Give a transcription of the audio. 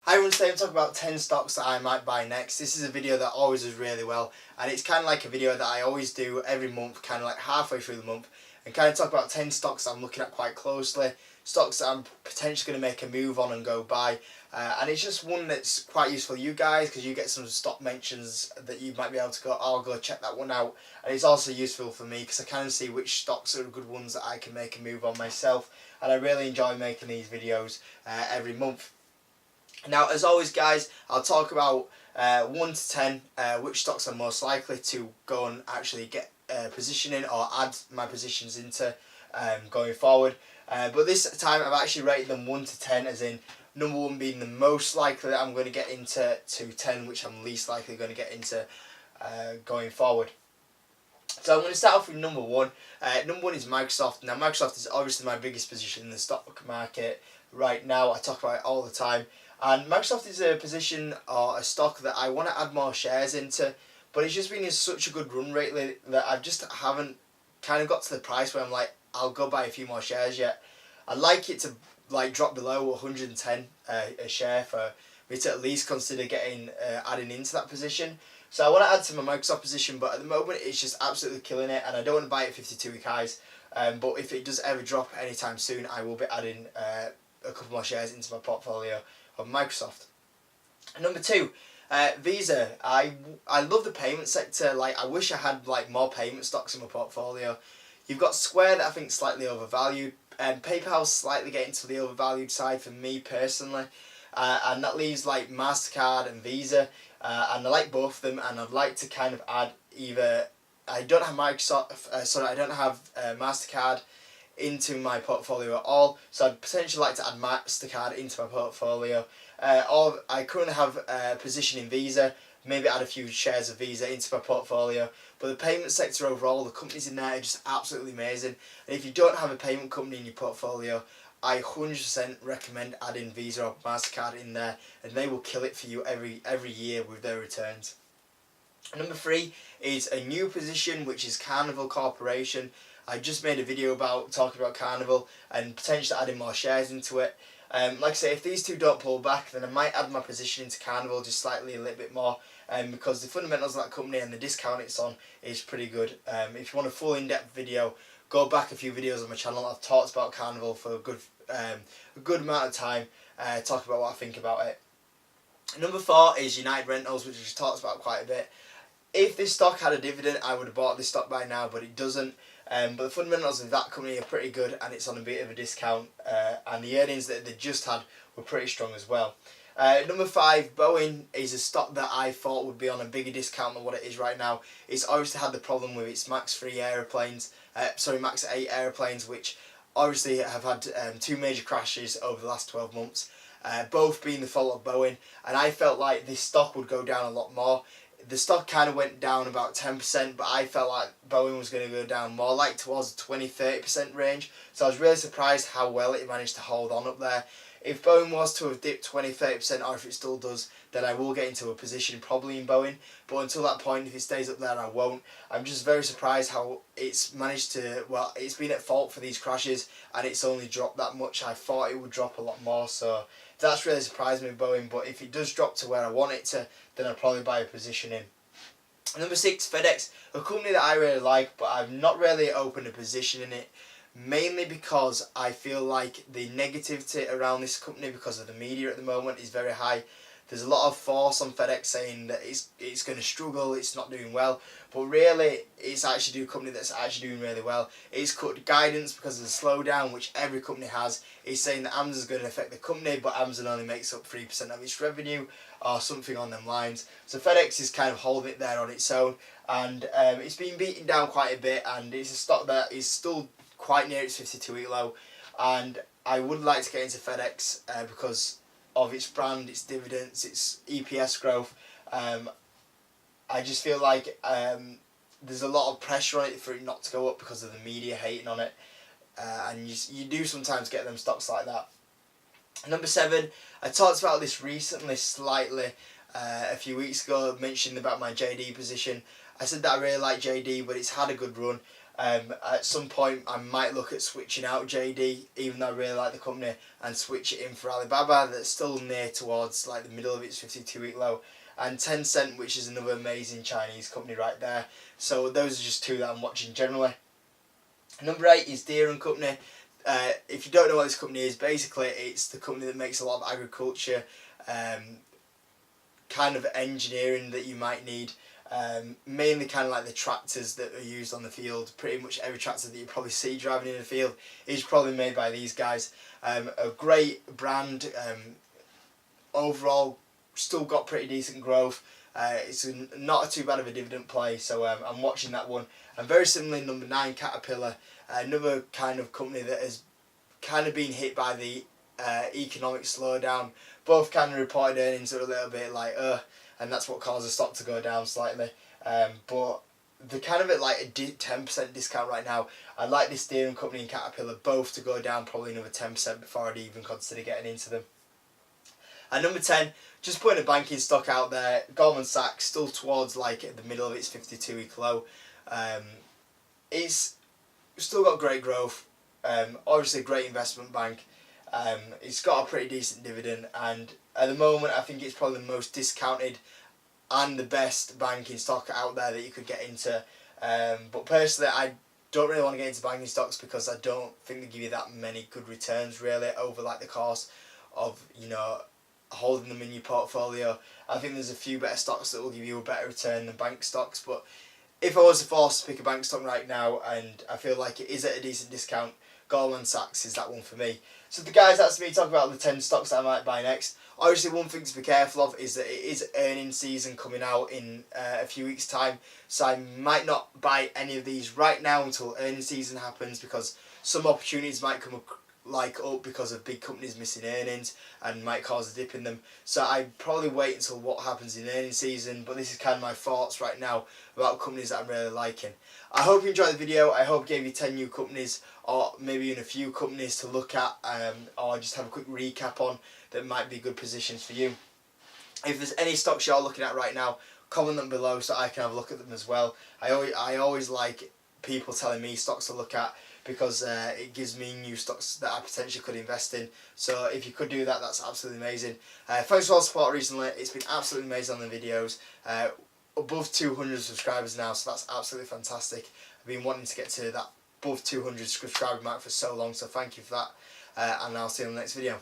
Hi everyone, today I'm talking about 10 stocks that I might buy next. This is a video that always does really well, and it's kind of like a video that I always do every month, kind of like halfway through the month, and kind of talk about 10 stocks that I'm looking at quite closely, stocks that I'm potentially going to make a move on and go buy. And it's just one that's quite useful for you guys because you get some stock mentions that you might be able to go, I'll go check that one out. And it's also useful for me because I kind of see which stocks are good ones that I can make a move on myself, and I really enjoy making these videos every month. Now, as always, guys, I'll talk about 1 to 10 which stocks I'm most likely to go and actually get a position in or add my positions into going forward. But this time I've actually rated them 1 to 10, as in number 1 being the most likely that I'm going to get into, to 10 which I'm least likely going to get into going forward. So I'm going to start off with number 1. Number 1 is Microsoft. Now, Microsoft is obviously my biggest position in the stock market right now. I talk about it all the time. And Microsoft is a position or a stock that I want to add more shares into, but it's just been in such a good run lately that I just haven't kind of got to the price where I'm like, I'll go buy a few more shares yet. I'd like it to like drop below 110 a share for me to at least consider getting adding into that position. So I want to add to my Microsoft position, but at the moment it's just absolutely killing it, and I don't want to buy it at 52-week highs. But if it does ever drop anytime soon, I will be adding a couple more shares into my portfolio of Microsoft. Number 2, Visa. I love the payment sector. Like, I wish I had like more payment stocks in my portfolio. You've got Square that I think is slightly overvalued, and PayPal's slightly getting to the overvalued side for me personally. And that leaves like MasterCard and Visa, and I like both of them, and I'd like to kind of add either. I don't have I don't have MasterCard into my portfolio at all, so I'd potentially like to add MasterCard into my portfolio. Or I currently have a position in Visa, maybe add a few shares of Visa into my portfolio. But the payment sector overall, the companies in there are just absolutely amazing. And if you don't have a payment company in your portfolio, I 100% recommend adding Visa or MasterCard in there, and they will kill it for you every year with their returns. Number 3 is a new position, which is Carnival Corporation. I just made a video about talking about Carnival and potentially adding more shares into it. Like I say, if these two don't pull back, then I might add my position into Carnival just slightly a little bit more, because the fundamentals of that company and the discount it's on is pretty good. If you want a full in-depth video, go back a few videos on my channel. I've talked about Carnival for a good amount of time, talk about what I think about it. Number 4 is United Rentals, which we've talked about quite a bit. If this stock had a dividend, I would have bought this stock by now, but it doesn't. But the fundamentals of that company are pretty good, and it's on a bit of a discount, and the earnings that they just had were pretty strong as well. Number 5, Boeing is a stock that I thought would be on a bigger discount than what it is right now. It's obviously had the problem with its MAX 8 aeroplanes, which obviously have had 2 major crashes over the last 12 months, both being the fault of Boeing, and I felt like this stock would go down a lot more. The stock kind of went down about 10%, but I felt like Boeing was going to go down more like towards the 20-30% range. So I was really surprised how well it managed to hold on up there. If Boeing was to have dipped 20-30%, or if it still does, then I will get into a position probably in Boeing. But until that point, if it stays up there, I won't. I'm just very surprised how it's managed to, well, it's been at fault for these crashes, and it's only dropped that much. I thought it would drop a lot more, so that's really surprised me with Boeing. But if it does drop to where I want it to, then I'll probably buy a position in. Number 6, FedEx, a company that I really like, but I've not really opened a position in it, mainly because I feel like the negativity around this company because of the media at the moment is very high. There's a lot of force on FedEx saying that it's going to struggle, it's not doing well, but really it's actually a company that's actually doing really well. It's cut guidance because of the slowdown, which every company has. It's saying that Amazon's going to affect the company, but Amazon only makes up 3% of its revenue or something on them lines. So FedEx is kind of holding it there on its own, and it's been beaten down quite a bit, and it's a stock that is still quite near its 52-week low, and I would like to get into FedEx because of its brand, its dividends, its EPS growth. I just feel like there's a lot of pressure on it for it not to go up because of the media hating on it, and you do sometimes get them stocks like that. Number 7, I talked about this recently slightly a few weeks ago, mentioning about my JD position. I said that I really like JD, but it's had a good run. At some point I might look at switching out JD, even though I really like the company, and switch it in for Alibaba, that's still near towards like the middle of its 52-week low, and Tencent, which is another amazing Chinese company right there. So those are just two that I'm watching generally. Number 8 is Deere and Company. If you don't know what this company is, basically it's the company that makes a lot of agriculture kind of engineering that you might need. Mainly kind of like the tractors that are used on the field. Pretty much every tractor that you probably see driving in the field is probably made by these guys. A great brand. Overall, still got pretty decent growth. It's not too bad of a dividend play, so I'm watching that one. And very similarly, number 9, Caterpillar, another kind of company that has kind of been hit by the economic slowdown. Both kind of reported earnings are a little bit like and that's what caused the stock to go down slightly. But they're kind of at like a 10% discount right now. I'd like this Deere and Company and Caterpillar both to go down probably another 10% before I'd even consider getting into them. And number 10, just putting a banking stock out there, Goldman Sachs, still towards like the middle of its 52-week low. It's still got great growth, obviously a great investment bank. It's got a pretty decent dividend, and at the moment I think it's probably the most discounted and the best banking stock out there that you could get into. But personally, I don't really want to get into banking stocks because I don't think they give you that many good returns really over like the course of, you know, holding them in your portfolio. I think there's a few better stocks that will give you a better return than bank stocks, but if I was forced to pick a bank stock right now and I feel like it is at a decent discount, Goldman Sachs is that one for me. So the guys, that's me talking about the 10 stocks that I might buy next. Obviously one thing to be careful of is that it is earnings season coming out in a few weeks time, so I might not buy any of these right now until earnings season happens, because some opportunities might come up because of big companies missing earnings and might cause a dip in them. So I'd probably wait until what happens in earnings season, but this is kind of my thoughts right now about companies that I'm really liking. I hope you enjoyed the video. I hope it gave you 10 new companies, or maybe even a few companies to look at, or just have a quick recap on that might be good positions for you. If there's any stocks you're looking at right now, comment them below so I can have a look at them as well. I always like people telling me stocks to look at, because it gives me new stocks that I potentially could invest in. So if you could do that, that's absolutely amazing. Thanks for all the support recently. It's been absolutely amazing on the videos. Above 200 subscribers now, so that's absolutely fantastic. I've been wanting to get to that above 200 subscriber mark for so long, so thank you for that. And I'll see you in the next video.